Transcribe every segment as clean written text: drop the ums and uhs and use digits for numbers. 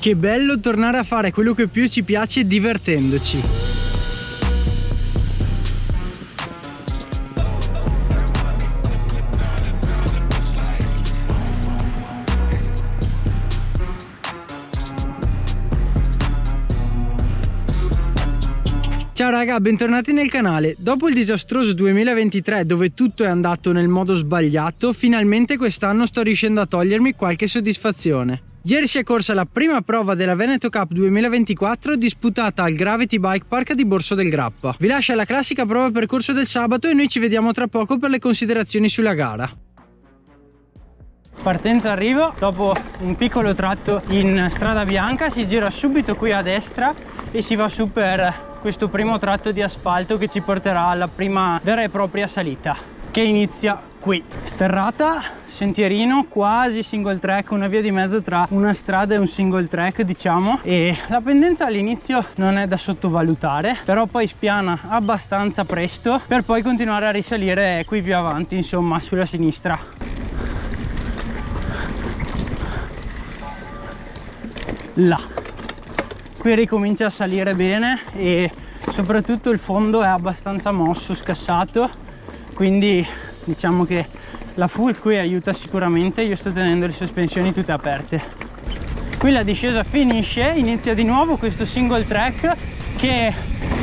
Che bello tornare a fare quello che più ci piace divertendoci. Ciao raga, bentornati nel canale. Dopo il disastroso 2023 dove tutto è andato nel modo sbagliato, finalmente quest'anno sto riuscendo a togliermi qualche soddisfazione. Ieri si è corsa la prima prova della Veneto Cup 2024 disputata al Gravity Bike Park di Borso del Grappa. Vi lascio la classica prova percorso del sabato e noi ci vediamo tra poco per le considerazioni sulla gara. Partenza arrivo, dopo un piccolo tratto in strada bianca si gira subito qui a destra e si va su per questo primo tratto di asfalto che ci porterà alla prima vera e propria salita, che inizia qui. Sterrata, sentierino, quasi single track, una via di mezzo tra una strada e un single track diciamo, e la pendenza all'inizio non è da sottovalutare, però poi spiana abbastanza presto per poi continuare a risalire qui più avanti, insomma sulla sinistra. Là, qui ricomincia a salire bene e soprattutto il fondo è abbastanza mosso, scassato, quindi diciamo che la full qui aiuta sicuramente. Io sto tenendo le sospensioni tutte aperte. Qui la discesa finisce, inizia di nuovo questo single track che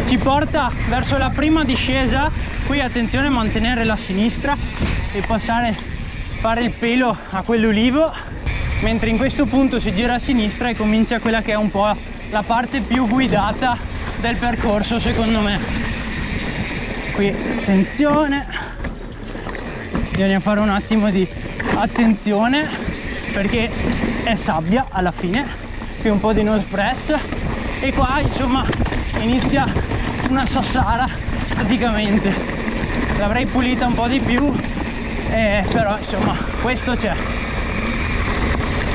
ci porta verso la prima discesa. Qui attenzione a mantenere la sinistra e fare il pelo a quell'ulivo, mentre in questo punto si gira a sinistra e comincia quella che è un po' la parte più guidata del percorso secondo me. Qui attenzione, bisogna fare un attimo di attenzione perché è sabbia alla fine, qui un po' di nose press e qua insomma inizia una sassara praticamente. L'avrei pulita un po' di più, però insomma questo c'è.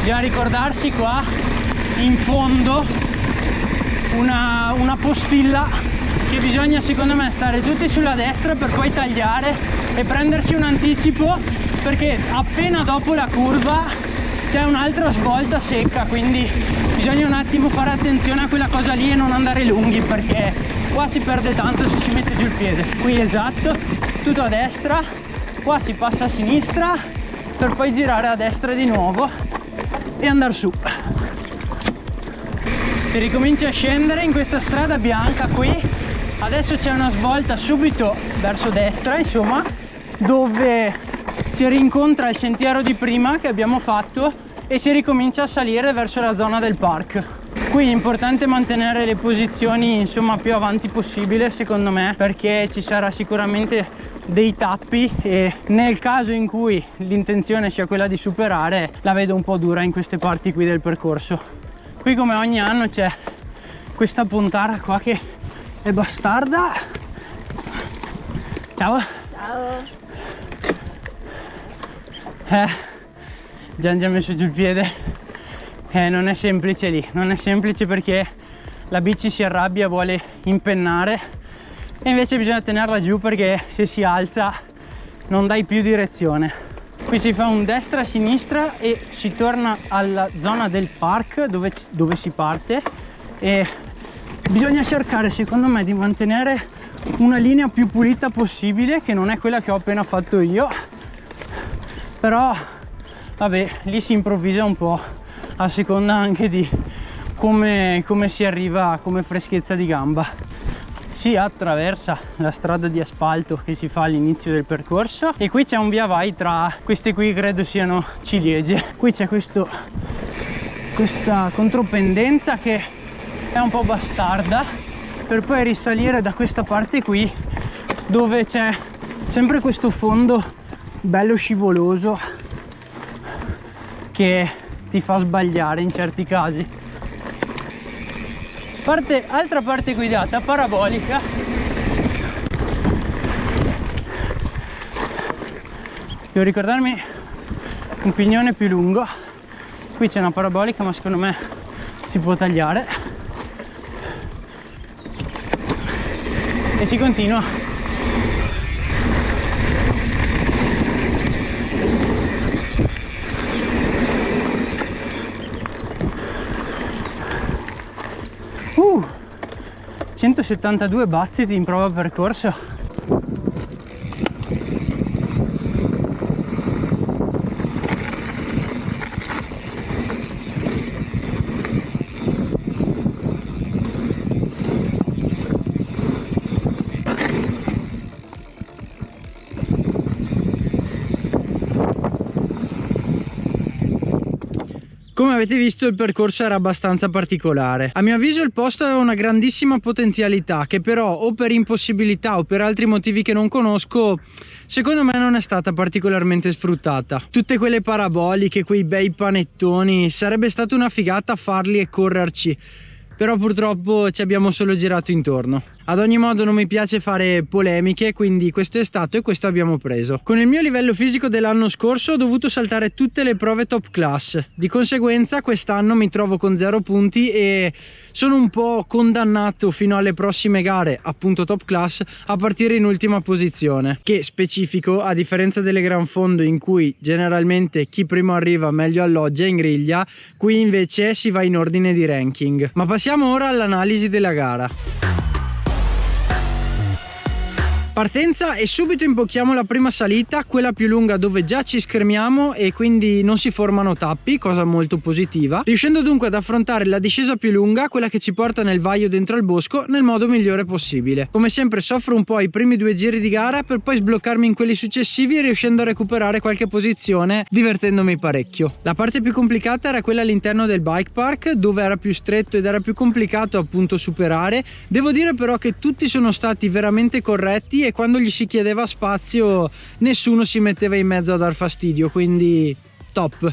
Bisogna ricordarsi qua in fondo una postilla che bisogna secondo me stare tutti sulla destra per poi tagliare e prendersi un anticipo, perché appena dopo la curva c'è un'altra svolta secca, quindi bisogna un attimo fare attenzione a quella cosa lì e non andare lunghi, perché qua si perde tanto se si mette giù il piede. Qui esatto, tutto a destra, qua si passa a sinistra per poi girare a destra di nuovo e andare su. Si ricomincia a scendere in questa strada bianca qui. Adesso c'è una svolta subito verso destra, insomma, dove si rincontra il sentiero di prima che abbiamo fatto e si ricomincia a salire verso la zona del park. Qui è importante mantenere le posizioni insomma più avanti possibile secondo me, perché ci sarà sicuramente dei tappi e nel caso in cui l'intenzione sia quella di superare la vedo un po' dura in queste parti qui del percorso. Qui come ogni anno c'è questa pontara qua che è bastarda. Ciao. Ciao. Gian già messo giù il piede. Non è semplice lì, non è semplice perché la bici si arrabbia, vuole impennare e invece bisogna tenerla giù perché se si alza non dai più direzione. Qui si fa un destra-sinistra e si torna alla zona del park dove si parte, e bisogna cercare secondo me di mantenere una linea più pulita possibile, che non è quella che ho appena fatto io, però vabbè, lì si improvvisa un po' a seconda anche di come si arriva come freschezza di gamba. Si attraversa la strada di asfalto che si fa all'inizio del percorso e qui c'è un via vai tra queste qui, credo siano ciliegie. Qui c'è questa contropendenza che è un po' bastarda, per poi risalire da questa parte qui dove c'è sempre questo fondo bello scivoloso che ti fa sbagliare in certi casi. Altra parte guidata, parabolica. Devo ricordarmi un pignone più lungo. Qui c'è una parabolica ma secondo me si può tagliare e si continua. 172 battiti in prova percorso. Come avete visto, il percorso era abbastanza particolare. A mio avviso il posto aveva una grandissima potenzialità che però, o per impossibilità o per altri motivi che non conosco, secondo me non è stata particolarmente sfruttata. Tutte quelle paraboliche, quei bei panettoni, sarebbe stata una figata farli e correrci, però purtroppo ci abbiamo solo girato intorno. Ad ogni modo non mi piace fare polemiche, quindi questo è stato e questo abbiamo preso. Con il mio livello fisico dell'anno scorso ho dovuto saltare tutte le prove top class, di conseguenza quest'anno mi trovo con 0 punti e sono un po' condannato fino alle prossime gare, appunto top class, a partire in ultima posizione, che specifico, a differenza delle gran fondo in cui generalmente chi primo arriva meglio alloggia in griglia, qui invece si va in ordine di ranking. Ma passiamo ora all'analisi della gara. Partenza e subito imbocchiamo la prima salita, quella più lunga dove già ci schermiamo e quindi non si formano tappi, cosa molto positiva, riuscendo dunque ad affrontare la discesa più lunga, quella che ci porta nel vaio dentro al bosco, nel modo migliore possibile. Come sempre soffro un po' i primi 2 giri di gara per poi sbloccarmi in quelli successivi riuscendo a recuperare qualche posizione, divertendomi parecchio. La parte più complicata era quella all'interno del bike park, dove era più stretto ed era più complicato appunto superare. Devo dire però che tutti sono stati veramente corretti e quando gli si chiedeva spazio nessuno si metteva in mezzo a dar fastidio, quindi top.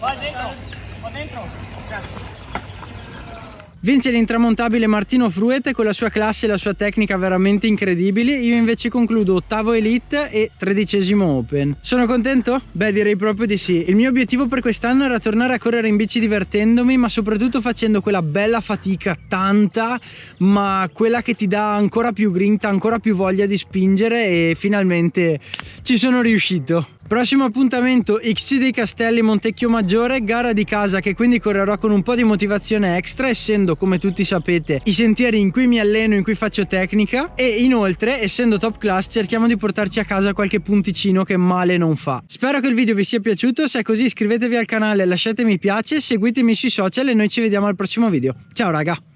Vai dentro. Grazie. Vince l'intramontabile Martino Fruete con la sua classe e la sua tecnica veramente incredibili. Io invece concludo 8º Elite e 13º Open. Sono contento? Beh, direi proprio di sì. Il mio obiettivo per quest'anno era tornare a correre in bici divertendomi, ma soprattutto facendo quella bella fatica, tanta, ma quella che ti dà ancora più grinta, ancora più voglia di spingere, e finalmente ci sono riuscito. Prossimo appuntamento XC dei Castelli, Montecchio Maggiore, gara di casa che quindi correrò con un po' di motivazione extra, essendo, come tutti sapete, i sentieri in cui mi alleno, in cui faccio tecnica, e inoltre, essendo top class, cerchiamo di portarci a casa qualche punticino che male non fa. Spero che il video vi sia piaciuto, se è così iscrivetevi al canale, lasciate mi piace, seguitemi sui social e noi ci vediamo al prossimo video. Ciao raga!